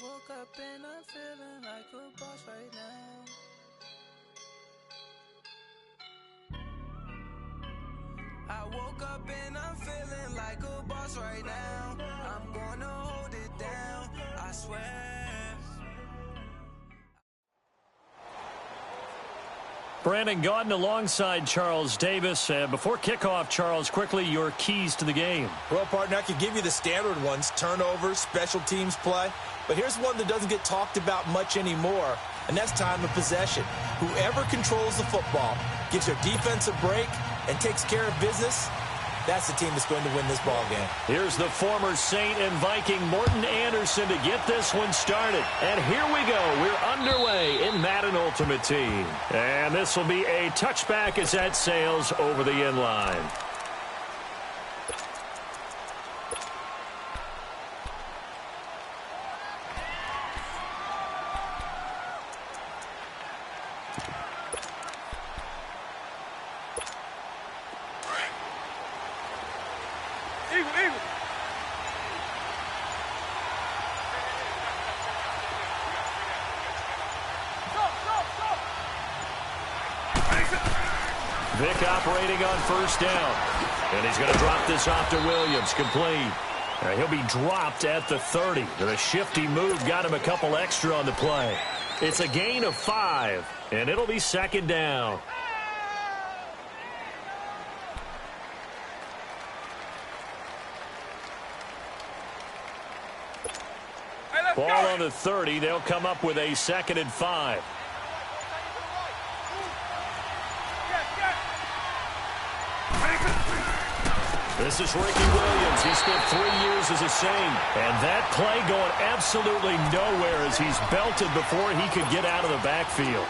woke up and I'm feeling like a boss right now. I woke up and I'm feeling like a boss right now. I'm gonna hold it down, I swear. Brandon Gaudin alongside Charles Davis. Before kickoff, Charles, quickly your keys to the game. Well, partner, I could give you the standard ones, turnovers, special teams play. But here's one that doesn't get talked about much anymore, and that's time of possession. Whoever controls the football, gives their defense a break, and takes care of business, that's the team that's going to win this ball game. Here's the former Saint and Viking Morton Anderson to get this one started. And here we go. We're underway in Madden Ultimate Team. And this will be a touchback as that sails over the inline. Vick operating on first down. And he's going to drop this off to Williams. Complete. He'll be dropped at the 30. The shifty move got him a couple extra on the play. It's a gain of 5, and it'll be second down. Ball on the 30. They'll come up with a 2nd and 5. This is Ricky Williams. He spent 3 years as a Saint. And that play going absolutely nowhere as he's belted before he could get out of the backfield.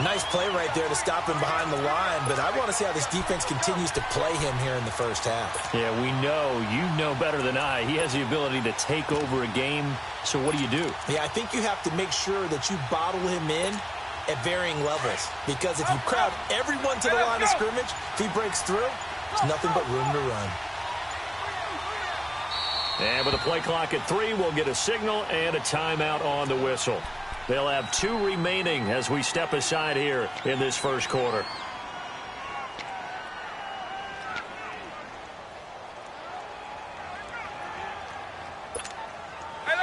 Nice play right there to stop him behind the line, but I want to see how this defense continues to play him here in the first half. Yeah, we know. You know better than I. He has the ability to take over a game, so what do you do? Yeah, I think you have to make sure that you bottle him in at varying levels, because if you crowd everyone to the line of scrimmage, if he breaks through, there's nothing but room to run. And with a play clock at 3, we'll get a signal and a timeout on the whistle. They'll have 2 remaining as we step aside here in this first quarter.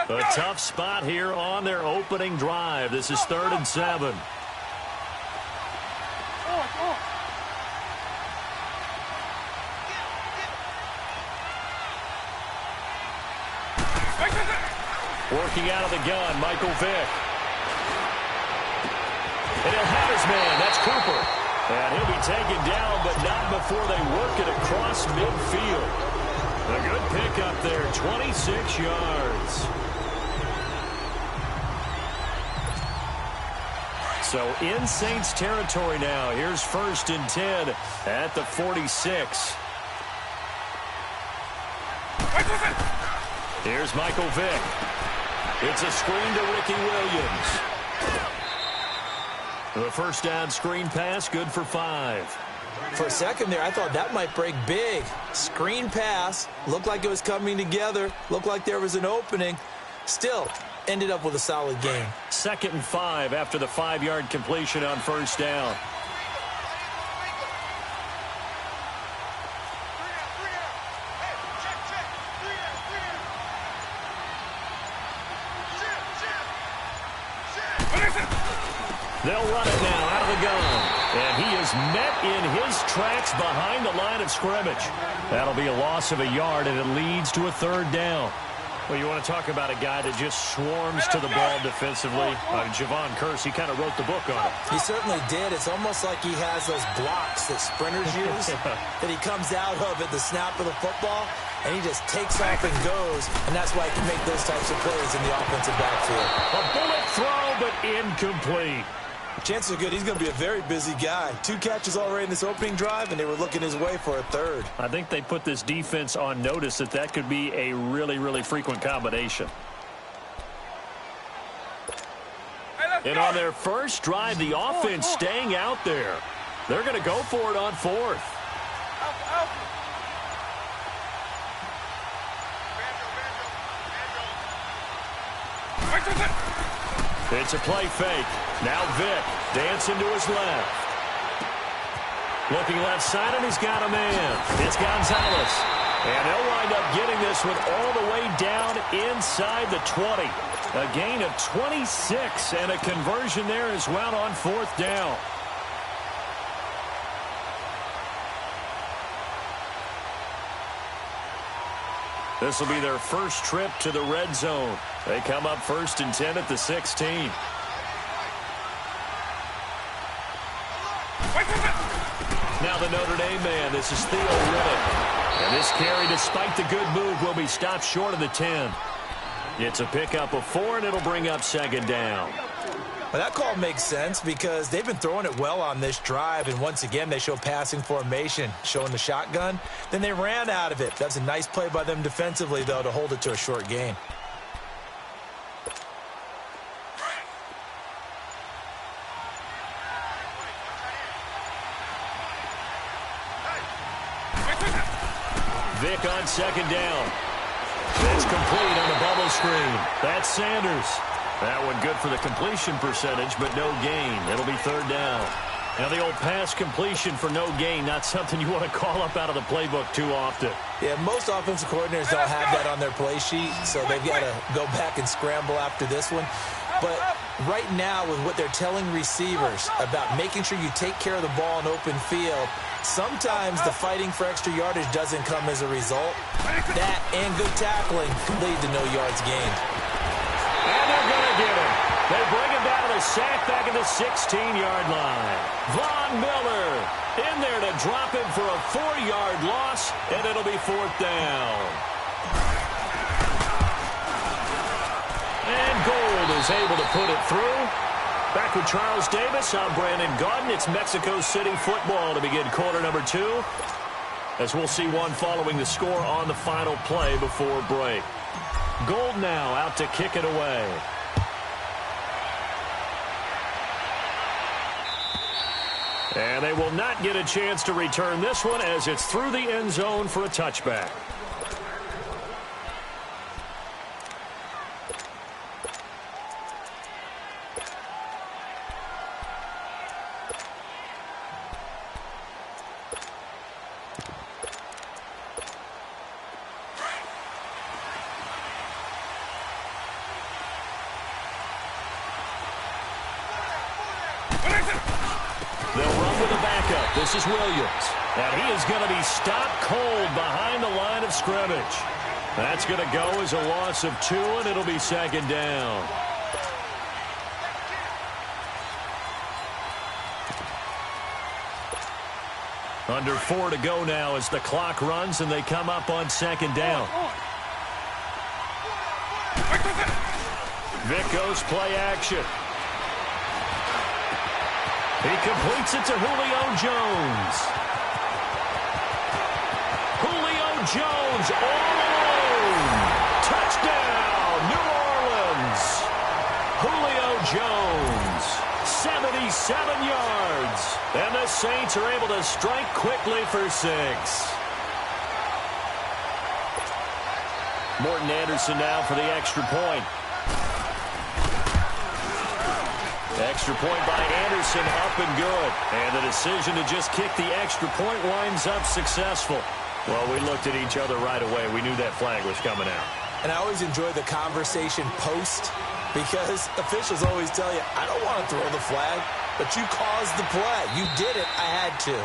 A tough spot here on their opening drive. This is 3rd and 7. Working out of the gun, Michael Vick. And he'll have his man. That's Cooper. And he'll be taken down, but not before they work it across midfield. A good pickup there, 26 yards. So in Saints territory now. Here's 1st and 10 at the 46. Here's Michael Vick. It's a screen to Ricky Williams. The first down screen pass, good for 5. For a second there, I thought that might break big. Screen pass, looked like it was coming together, looked like there was an opening. Still, ended up with a solid game. 2nd and 5 after the 5-yard completion on first down. They'll run it now out of the gun. And he is met in his tracks behind the line of scrimmage. That'll be a loss of a yard, and it leads to a 3rd down. Well, you want to talk about a guy that just swarms to the ball defensively. Javon Kearse, he kind of wrote the book on it. He certainly did. It's almost like he has those blocks that sprinters use that he comes out of at the snap of the football, and he just takes off and goes, and that's why he can make those types of plays in the offensive backfield. A bullet throw, but incomplete. Chances are good he's going to be a very busy guy. 2 catches already in this opening drive, and they were looking his way for a 3rd. I think they put this defense on notice that that could be a really, really frequent combination. And on their first drive, the offense staying out there. They're going to go for it on 4th. It's a play fake. Now Vic dancing to his left. Looking left side, and he's got a man. It's Gonzalez. And they'll wind up getting this one all the way down inside the 20. A gain of 26 and a conversion there as well on 4th down. This will be their first trip to the red zone. They come up 1st and 10 at the 16. Now the Notre Dame man, this is Theo Riddick. And this carry, despite the good move, will be stopped short of the 10. It's a pickup of 4, and it'll bring up 2nd down. Well, that call makes sense because they've been throwing it well on this drive, and once again they show passing formation, showing the shotgun. Then they ran out of it. That's a nice play by them defensively, though, to hold it to a short gain. Vic on 2nd down. It's complete on the bubble screen. That's Sanders. That one good for the completion percentage, but no gain. It'll be 3rd down. Now the old pass completion for no gain, not something you want to call up out of the playbook too often. Yeah, most offensive coordinators don't have that on their play sheet, so they've got to go back and scramble after this one. But right now, with what they're telling receivers about making sure you take care of the ball in open field, sometimes the fighting for extra yardage doesn't come as a result. That and good tackling can lead to no yards gained. And they're going to get him. They bring him down to the sack back at the 16-yard line. Von Miller in there to drop him for a 4-yard loss, and it'll be 4th down. And Gold is able to put it through. Back with Charles Davis, I'm Brandon Gaudin. It's Mexico City football to begin quarter number 2. As we'll see one following the score on the final play before break. Gold now out to kick it away. And they will not get a chance to return this one as it's through the end zone for a touchback. This is Williams, and he is going to be stopped cold behind the line of scrimmage. That's going to go as a loss of 2, and it'll be 2nd down. Under 4 to go now as the clock runs, and they come up on 2nd down. Vic goes play action. He completes it to Julio Jones. Julio Jones all alone. Touchdown, New Orleans. Julio Jones, 77 yards. And the Saints are able to strike quickly for 6. Morton Anderson now for the extra point. Extra point by Anderson, up and good. And the decision to just kick the extra point winds up successful. Well, we looked at each other right away. We knew that flag was coming out. And I always enjoy the conversation post because officials always tell you, I don't want to throw the flag, but you caused the play. You did it. I had to.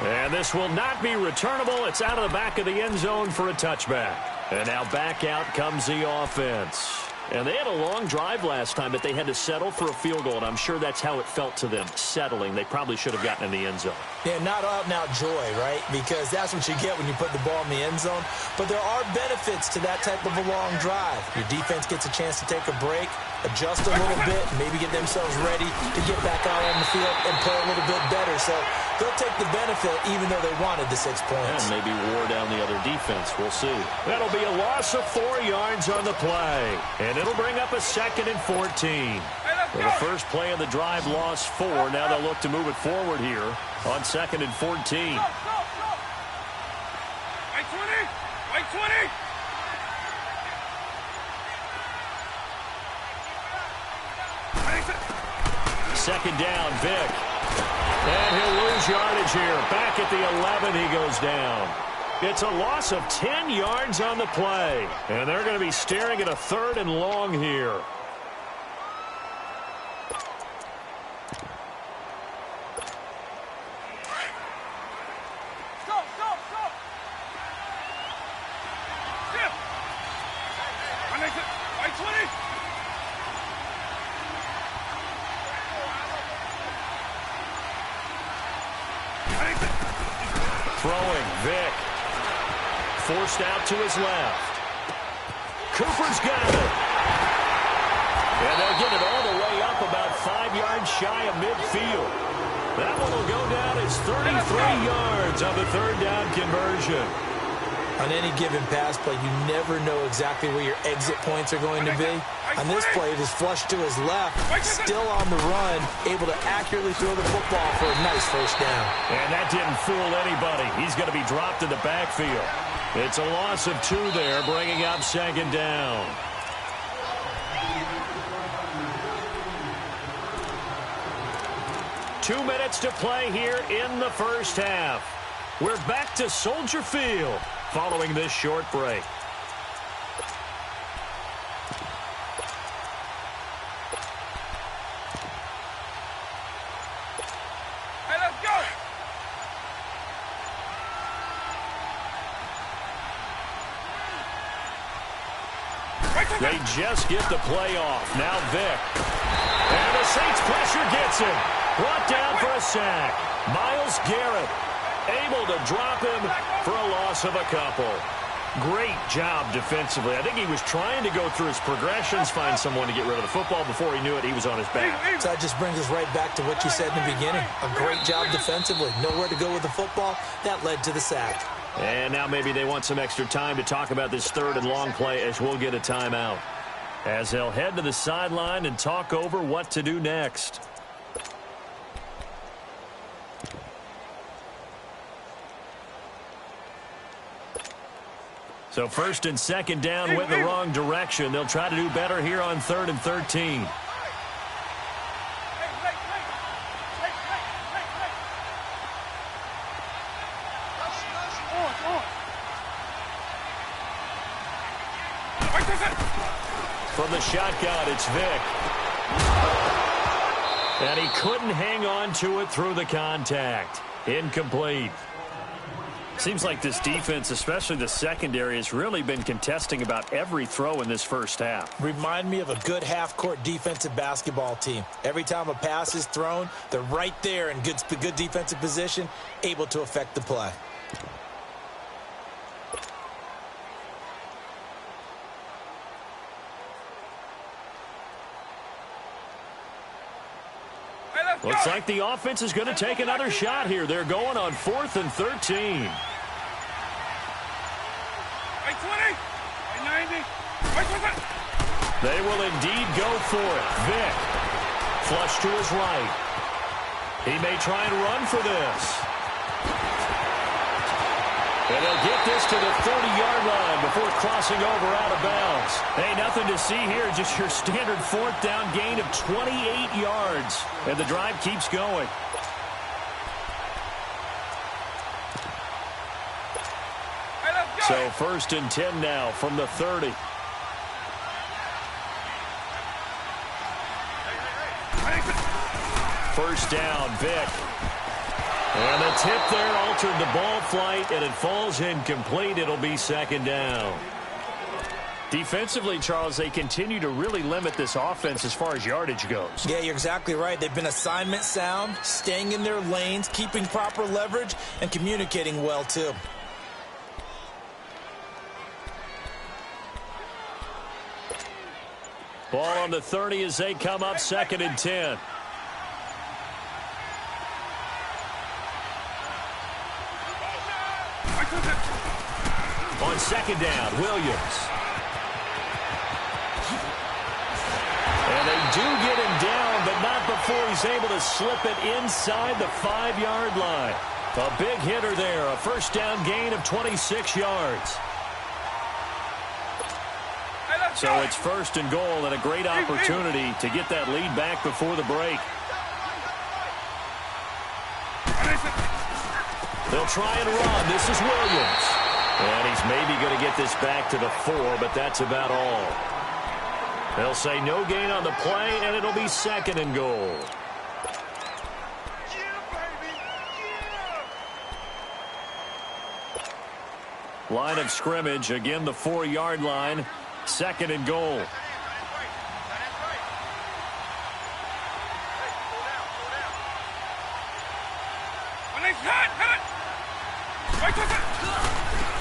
And this will not be returnable. It's out of the back of the end zone for a touchback. And now back out comes the offense. And they had a long drive last time, but they had to settle for a field goal, and I'm sure that's how it felt to them, settling. They probably should have gotten in the end zone. Yeah, not out-and-out joy, right? Because that's what you get when you put the ball in the end zone. But there are benefits to that type of a long drive. Your defense gets a chance to take a break, adjust a little bit, maybe get themselves ready to get back out on the field and play a little bit better. So they'll take the benefit even though they wanted the 6 points. And maybe wore down the other defense. We'll see. That'll be a loss of 4 yards on the play. And it'll bring up a 2nd and 14. For the first play of the drive, lost 4. Now they'll look to move it forward here on 2nd and 14. Right 20. Right 20. second down. Vick. And he'll lose yardage here. Back at the 11, he goes down. It's a loss of 10 yards on the play. And they're going to be staring at a 3rd and long here. Throwing, Vick. Forced out to his left. Cooper's got it. And they'll get it all the way up about 5 yards shy of midfield. That one will go down as 33 yards on the 3rd down conversion. On any given pass play, you never know exactly where your exit points are going to be. On this play, it is flushed to his left, still on the run, able to accurately throw the football for a nice first down. And that didn't fool anybody. He's going to be dropped in the backfield. It's a loss of 2 there, bringing up 2nd down. Two minutes to play here in the first half. We're back to Soldier Field following this short break. Hey, let's go! They just get the play off. Now Vick. And the Saints pressure gets him. Brought down for a sack. Myles Garrett able to drop him for a loss of a couple. Great job defensively. I think he was trying to go through his progressions, find someone to get rid of the football. Before he knew it, he was on his back. So that just brings us right back to what you said in the beginning. A great job defensively. Nowhere to go with the football. That led to the sack. And now maybe they want some extra time to talk about this 3rd and long play as we'll get a timeout. As they'll head to the sideline and talk over what to do next. So 1st and 2nd down went the wrong direction. They'll try to do better here on 3rd and 13. From the shotgun, it's Vick. And he couldn't hang on to it through the contact. Incomplete. Seems like this defense, especially the secondary, has really been contesting about every throw in this first half. Remind me of a good half-court defensive basketball team. Every time a pass is thrown, they're right there in good defensive position, able to affect the play. Looks like the offense is going to take another shot here. They're going on 4th and 13. They will indeed go for it. Vick, flush to his right. He may try and run for this. And he'll get this to the 30-yard line before crossing over out of bounds. Hey, nothing to see here, just your standard 4th down gain of 28 yards. And the drive keeps going. So 1st and 10 now from the 30. First down, Vick. And the tip there altered the ball flight, and it falls incomplete. It'll be 2nd down. Defensively, Charles, they continue to really limit this offense as far as yardage goes. Yeah, you're exactly right. They've been assignment sound, staying in their lanes, keeping proper leverage, and communicating well, too. Ball on the 30 as they come up 2nd and 10. On 2nd down, Williams. And they do get him down, but not before he's able to slip it inside the 5-yard line. A big hitter there, a 1st down gain of 26 yards. So it's 1st and goal and a great opportunity to get that lead back before the break. They'll try and run. This is Williams. And he's maybe going to get this back to the 4, but that's about all. They'll say no gain on the play, and it'll be 2nd and goal. Line of scrimmage, again the 4-yard line, 2nd and goal.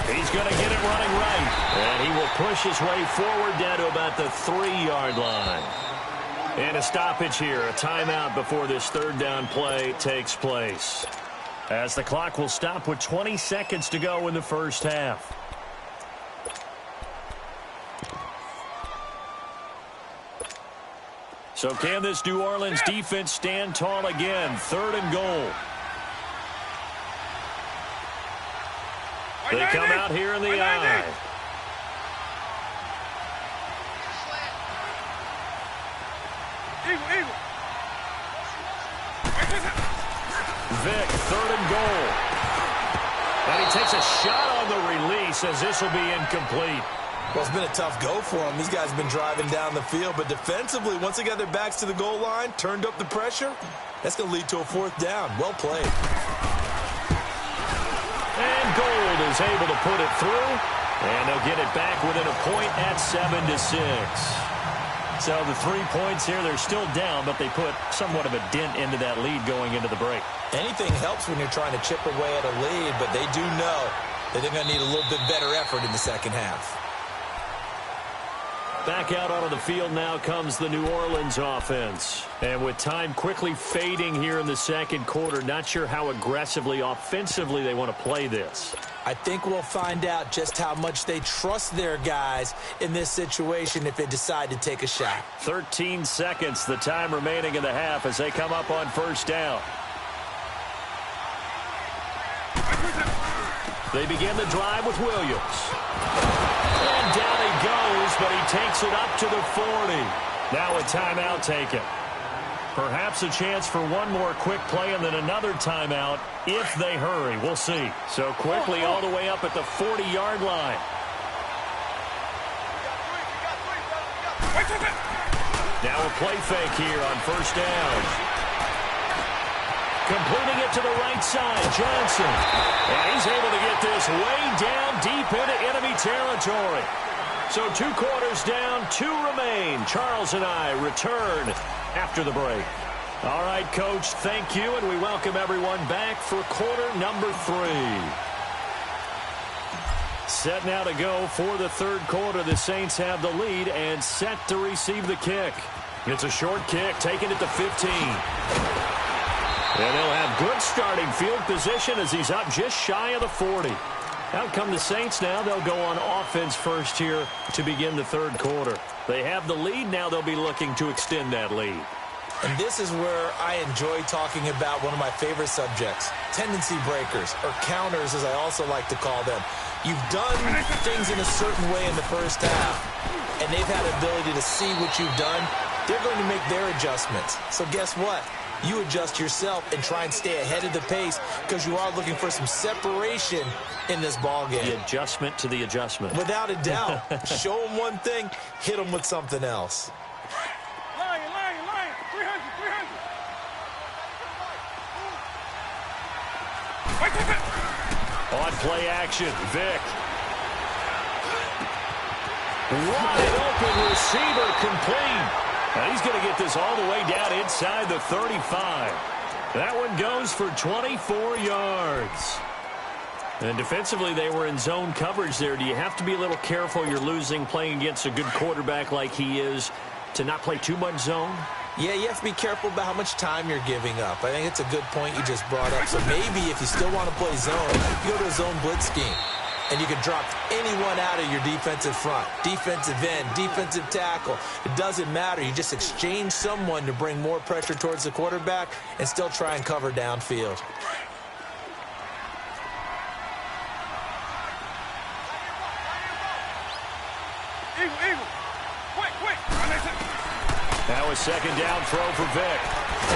He's going to get it running right. And he will push his way forward down to about the 3-yard line. And a stoppage here, a timeout before this 3rd down play takes place. As the clock will stop with 20 seconds to go in the first half. So can this New Orleans defense stand tall again? 3rd and goal. They come out here in the eye. Vick, 3rd and goal. And he takes a shot on the release as this will be incomplete. Well, it's been a tough go for them. These guys have been driving down the field, but defensively, once they got their backs to the goal line, turned up the pressure, that's going to lead to a 4th down. Well played. And Gold is able to put it through, and they'll get it back within a point at 7-6. So the 3 points here, they're still down, but they put somewhat of a dent into that lead going into the break. Anything helps when you're trying to chip away at a lead, but they do know that they're going to need a little bit better effort in the second half. Back out onto the field now comes the New Orleans offense. And with time quickly fading here in the second quarter, not sure how aggressively, offensively they want to play this. I think we'll find out just how much they trust their guys in this situation if they decide to take a shot. 13 seconds, the time remaining in the half as they come up on 1st down. They begin the drive with Williams. And down he goes, but he takes it up to the 40. Now a timeout taken. Perhaps a chance for one more quick play and then another timeout if they hurry. We'll see. So quickly all the way up at the 40-yard line. Now a play fake here on 1st down. Completing it to the right side, Johnson. And he's able to get this way down deep into enemy territory. So 2 quarters down, 2 remain. Charles and I return after the break. All right, Coach, thank you, and we welcome everyone back for quarter number 3. Set now to go for the 3rd quarter. The Saints have the lead and set to receive the kick. It's a short kick, taking it to 15. And they'll have good starting field position as he's up just shy of the 40. Out come the Saints now. They'll go on offense first here to begin the 3rd quarter. They have the lead. Now they'll be looking to extend that lead. And this is where I enjoy talking about one of my favorite subjects, tendency breakers, or counters as I also like to call them. You've done things in a certain way in the first half, and they've had the ability to see what you've done. They're going to make their adjustments. So guess what? You adjust yourself and try and stay ahead of the pace because you are looking for some separation in this ball game. The adjustment to the adjustment. Without a doubt. Show them one thing, hit them with something else. Lion, 300. On play action, Vick. Wide open receiver complete. And he's going to get this all the way down inside the 35. That one goes for 24 yards. And defensively, they were in zone coverage there. Do you have to be a little careful? You're losing playing against a good quarterback like he is to not play too much zone? Yeah, you have to be careful about how much time you're giving up. I think it's a good point you just brought up. So maybe if you still want to play zone, you go to a zone blitz scheme. And you can drop anyone out of your defensive front, defensive end, defensive tackle. It doesn't matter. You just exchange someone to bring more pressure towards the quarterback and still try and cover downfield. Eagle. Quick. Now a 2nd down throw for Vick.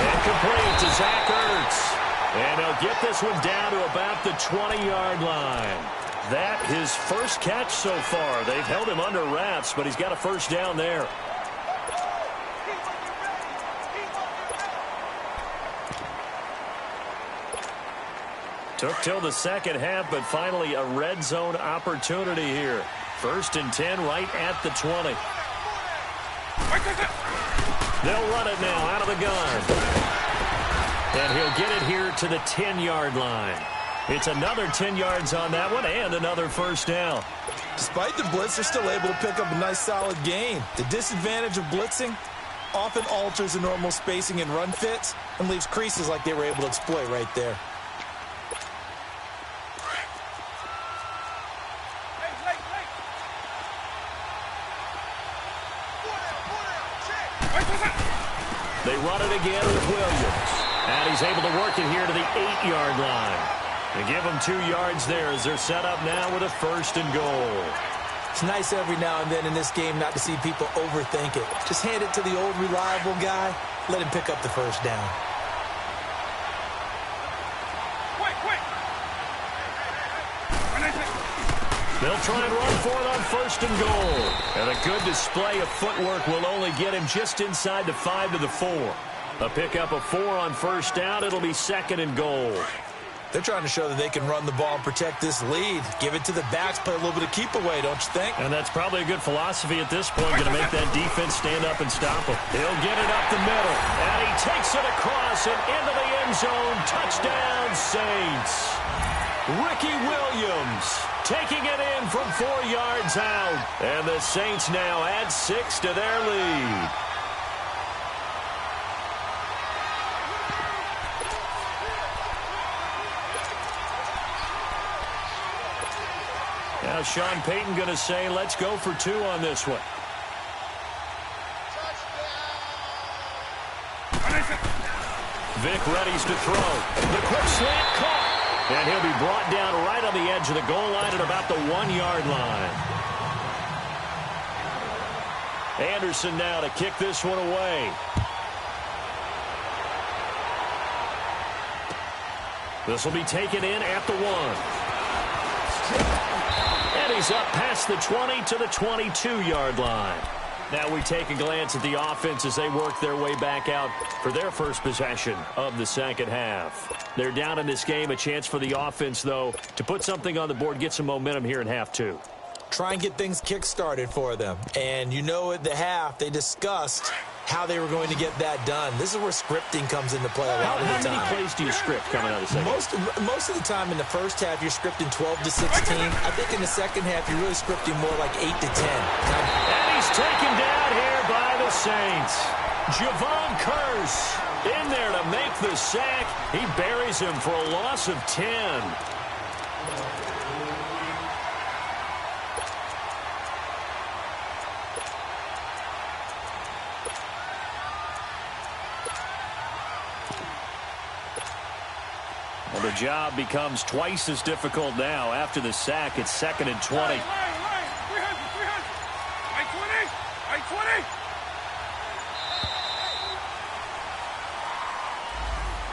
And complete to Zach Ertz. And they'll get this one down to about the 20-yard line. That his first catch so far. They've held him under wraps, but he's got a first down there. Took till the second half, but finally a red zone opportunity here. 1st and 10 right at the 20. They'll run it now out of the gun. And he'll get it here to the 10-yard line. It's another 10 yards on that one and another first down. Despite the blitz, they're still able to pick up a nice solid gain. The disadvantage of blitzing often alters the normal spacing and run fits and leaves creases like they were able to exploit right there. They run it again with Williams. And he's able to work it here to the 8-yard line. They give him 2 yards there as they're set up now with a 1st and goal. It's nice every now and then in this game not to see people overthink it. Just hand it to the old reliable guy. Let him pick up the first down. They'll try and run for it on 1st and goal. And a good display of footwork will only get him just inside the 5 to the 4. A pickup of 4 on 1st down. It'll be 2nd and goal. They're trying to show that they can run the ball and protect this lead. Give it to the backs, play a little bit of keep away, don't you think? And that's probably a good philosophy at this point, going to make that defense stand up and stop him. He'll get it up the middle, and he takes it across and into the end zone. Touchdown, Saints. Ricky Williams taking it in from 4 yards out. And the Saints now add 6 to their lead. Now Sean Payton going to say, let's go for 2 on this one. Vic readies to throw. The quick slant caught. And he'll be brought down right on the edge of the goal line at about the 1-yard line. Anderson now to kick this one away. This will be taken in at the 1. And he's up past the 20 to the 22-yard line. Now we take a glance at the offense as they work their way back out for their first possession of the second half. They're down in this game. A chance for the offense, though, to put something on the board, get some momentum here in half 2. Try and get things kick-started for them. And you know at the half, they discussed how they were going to get that done. This is where scripting comes into play a lot of the time. How many plays do you script coming out of the second? Most of the time in the first half, you're scripting 12 to 16. I think in the second half, you're really scripting more like 8 to 10. And he's taken down here by the Saints. Javon Curse in there to make the sack. He buries him for a loss of 10. Well, the job becomes twice as difficult now. After the sack, it's 2nd and 20. Line, 300. I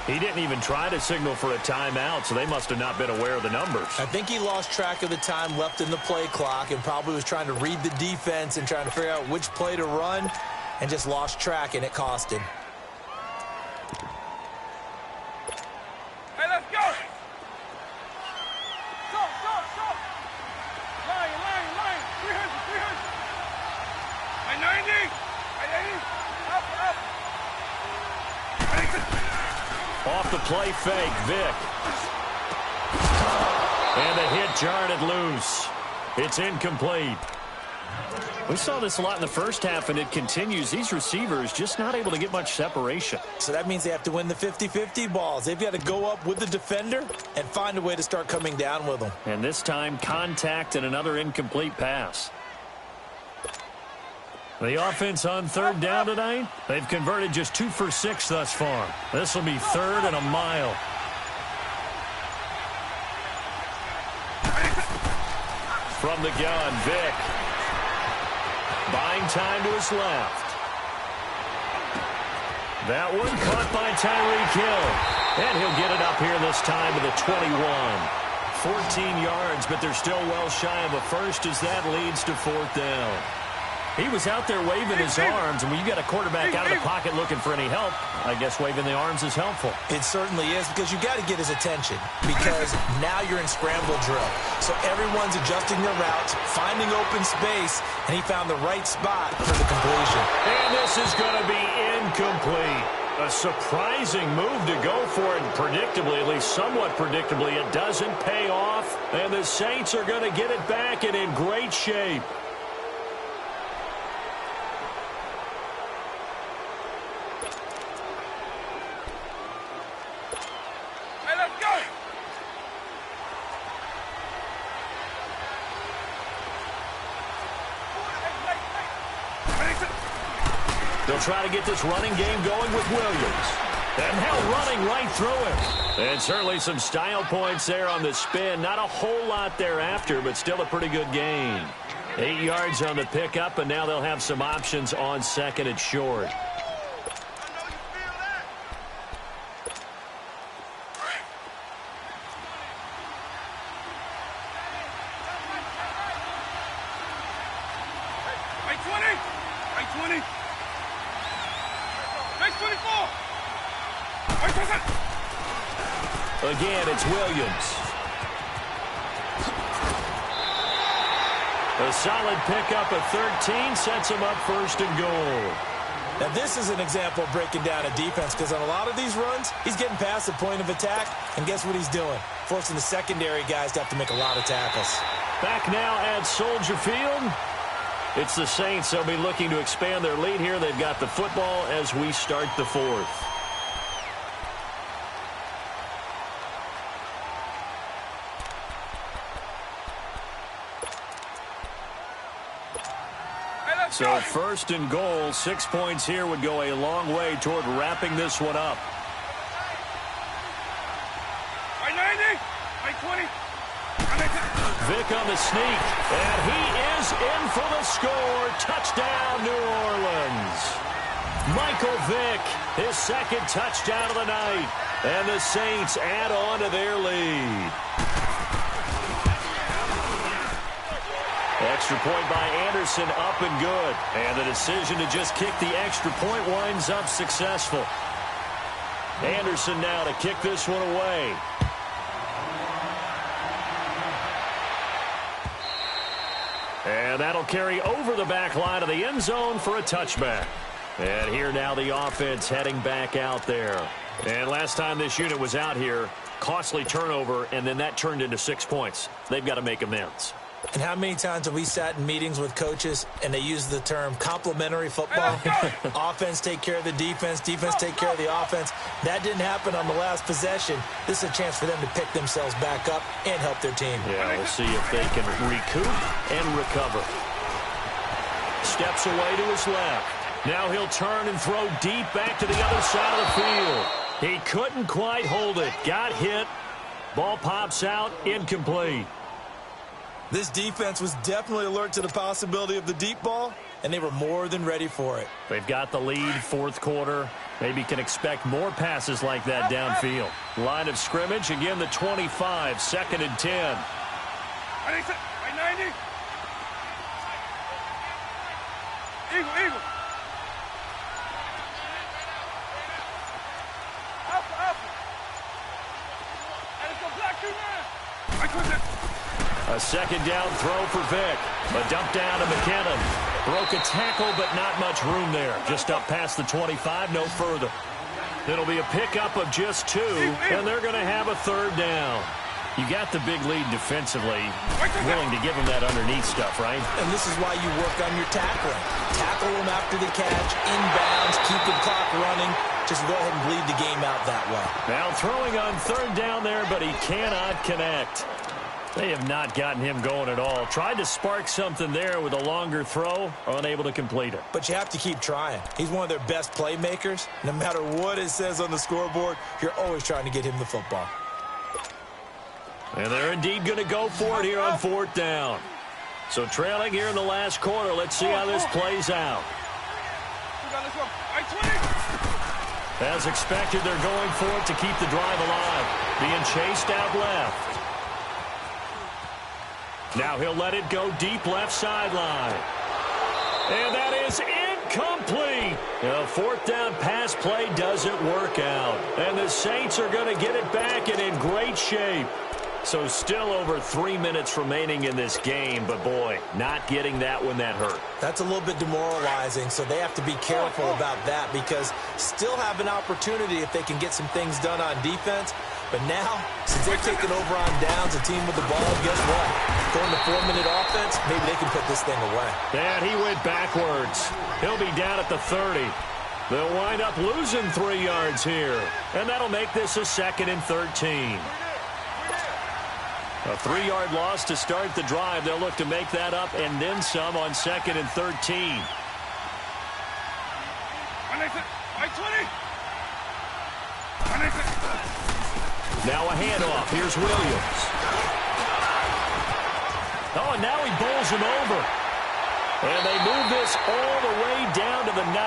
20. He didn't even try to signal for a timeout, so they must have not been aware of the numbers. I think he lost track of the time left in the play clock and probably was trying to read the defense and trying to figure out which play to run and just lost track, and it cost him. Hey, let's go. Go. Line. 300. I 90. Up. Off the play fake, Vic. And the hit jarred it loose. It's incomplete. We saw this a lot in the first half, and it continues. These receivers just not able to get much separation. So that means they have to win the 50-50 balls. They've got to go up with the defender and find a way to start coming down with them. And this time, contact and another incomplete pass. The offense on 3rd down tonight, they've converted just 2 for 6 thus far. This will be 3rd and a mile. From the gun, Vic. Buying time to his left. That one caught by Tyreek Hill. And he'll get it up here this time to the 21. 14 yards, but they're still well shy of a first as that leads to 4th down. He was out there waving his arms, and when you got a quarterback out of the pocket looking for any help, I guess waving the arms is helpful. It certainly is, because you got to get his attention, because now you're in scramble drill. So everyone's adjusting their routes, finding open space, and he found the right spot for the completion. And this is going to be incomplete. A surprising move to go for it, and predictably, at least somewhat predictably, it doesn't pay off, and the Saints are going to get it back and in great shape. They'll try to get this running game going with Williams. And now running right through him. And certainly some style points there on the spin. Not a whole lot thereafter, but still a pretty good gain. 8 yards on the pickup, and now they'll have some options on 2nd and short. Again, it's Williams. A solid pickup of 13 sets him up 1st and goal. Now, this is an example of breaking down a defense, because on a lot of these runs, he's getting past the point of attack, and guess what he's doing? Forcing the secondary guys to have to make a lot of tackles. Back now at Soldier Field. It's the Saints. They'll be looking to expand their lead here. They've got the football as we start the 4th. So 1st and goal, 6 points here would go a long way toward wrapping this one up. Vick on the sneak, and he is in for the score. Touchdown, New Orleans. Michael Vick, his 2nd touchdown of the night, and the Saints add on to their lead. Extra point by Anderson, up and good. And the decision to just kick the extra point winds up successful. Anderson now to kick this one away. And that'll carry over the back line of the end zone for a touchback. And here now the offense heading back out there. And last time this unit was out here, costly turnover, and then that turned into 6 points. They've got to make amends. And how many times have we sat in meetings with coaches and they use the term complementary football? Offense take care of the defense, defense take care of the offense. That didn't happen on the last possession. This is a chance for them to pick themselves back up and help their team. Yeah, we'll see if they can recoup and recover. Steps away to his left. Now he'll turn and throw deep back to the other side of the field. He couldn't quite hold it. Got hit. Ball pops out. Incomplete. This defense was definitely alert to the possibility of the deep ball, and they were more than ready for it. They've got the lead, 4th quarter. Maybe can expect more passes like that downfield. Line of scrimmage, again the 25, 2nd and 10. Eagle. A 2nd down throw for Vick. A dump down to McKinnon. Broke a tackle, but not much room there. Just up past the 25, no further. It'll be a pickup of just 2, and they're going to have a 3rd down. You got the big lead defensively. Willing to give them that underneath stuff, right? And this is why you work on your tackling. Tackle them after the catch, inbounds, keep the clock running. Just go ahead and bleed the game out that way. Now throwing on 3rd down there, but he cannot connect. They have not gotten him going at all. Tried to spark something there with a longer throw, unable to complete it. But you have to keep trying. He's one of their best playmakers. No matter what it says on the scoreboard, you're always trying to get him the football. And they're indeed going to go for it here on 4th down. So trailing here in the last quarter. Let's see how this plays out. As expected, they're going for it to keep the drive alive. Being chased out left. Now he'll let it go deep left sideline. And that is incomplete. A fourth down pass play doesn't work out. And the Saints are going to get it back and in great shape. So still over 3 minutes remaining in this game, but boy, not getting that when that hurt. That's a little bit demoralizing, so they have to be careful about that because still have an opportunity if they can get some things done on defense. But now, since they've taken over on downs, a team with the ball, guess what? Going to 4-minute offense, maybe they can put this thing away. And he went backwards. He'll be down at the 30. They'll wind up losing 3 yards here. And that'll make this a 2nd and 13. A 3-yard loss to start the drive. They'll look to make that up and then some on 2nd and 13. Now a handoff. Here's Williams. Oh, and now he bowls him over. And they move this all the way down to the 9.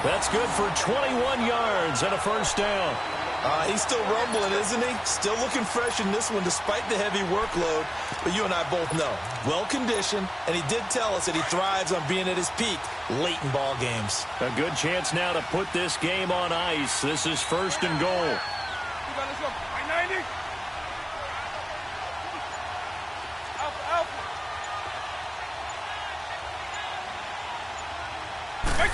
That's good for 21 yards and a first down. He's still rumbling, isn't he? Still looking fresh in this one despite the heavy workload. But you and I both know, well-conditioned, and he did tell us that he thrives on being at his peak late in ball games. A good chance now to put this game on ice. This is 1st and goal. Let's go. 90. Alpha. Wait.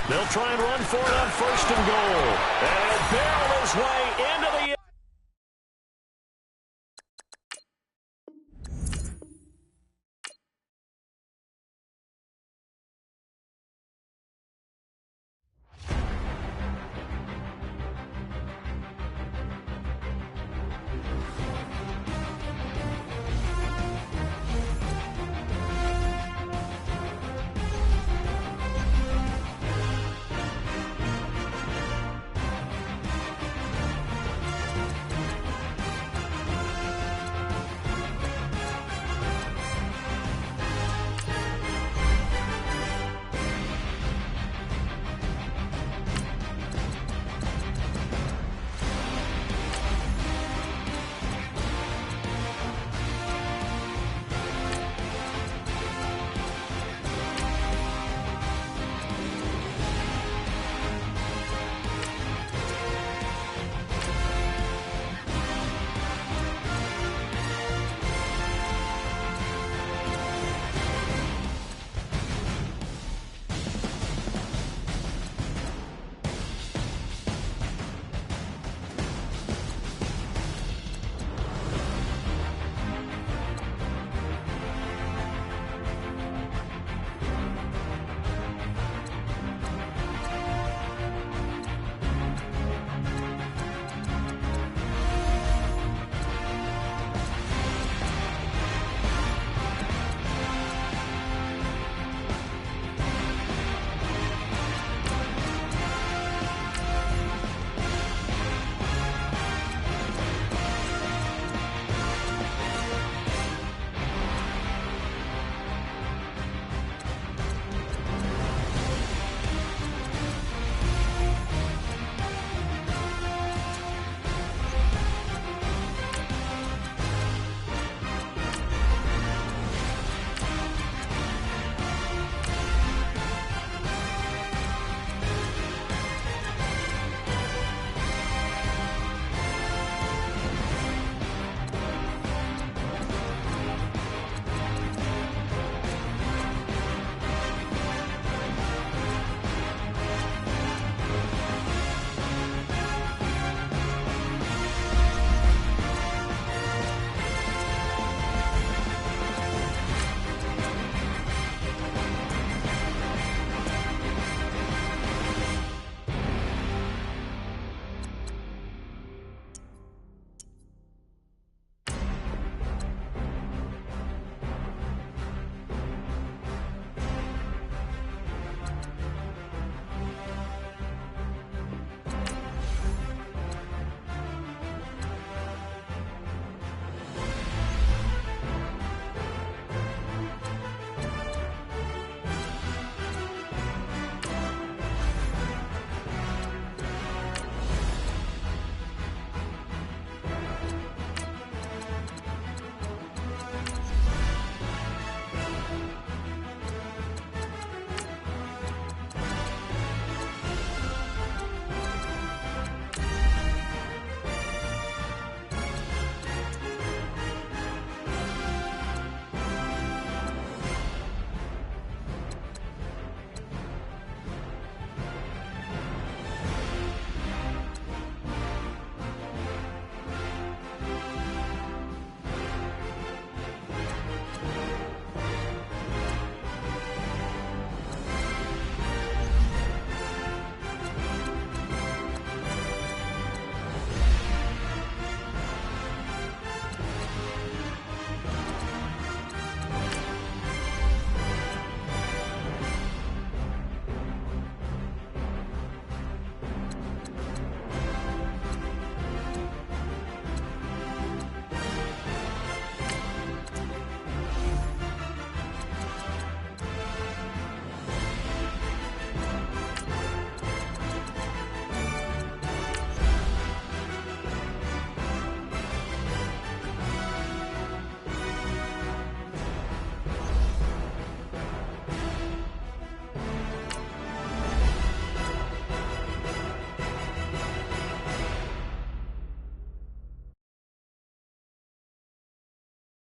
They'll try and run for it on 1st and goal. And he'll barrel his way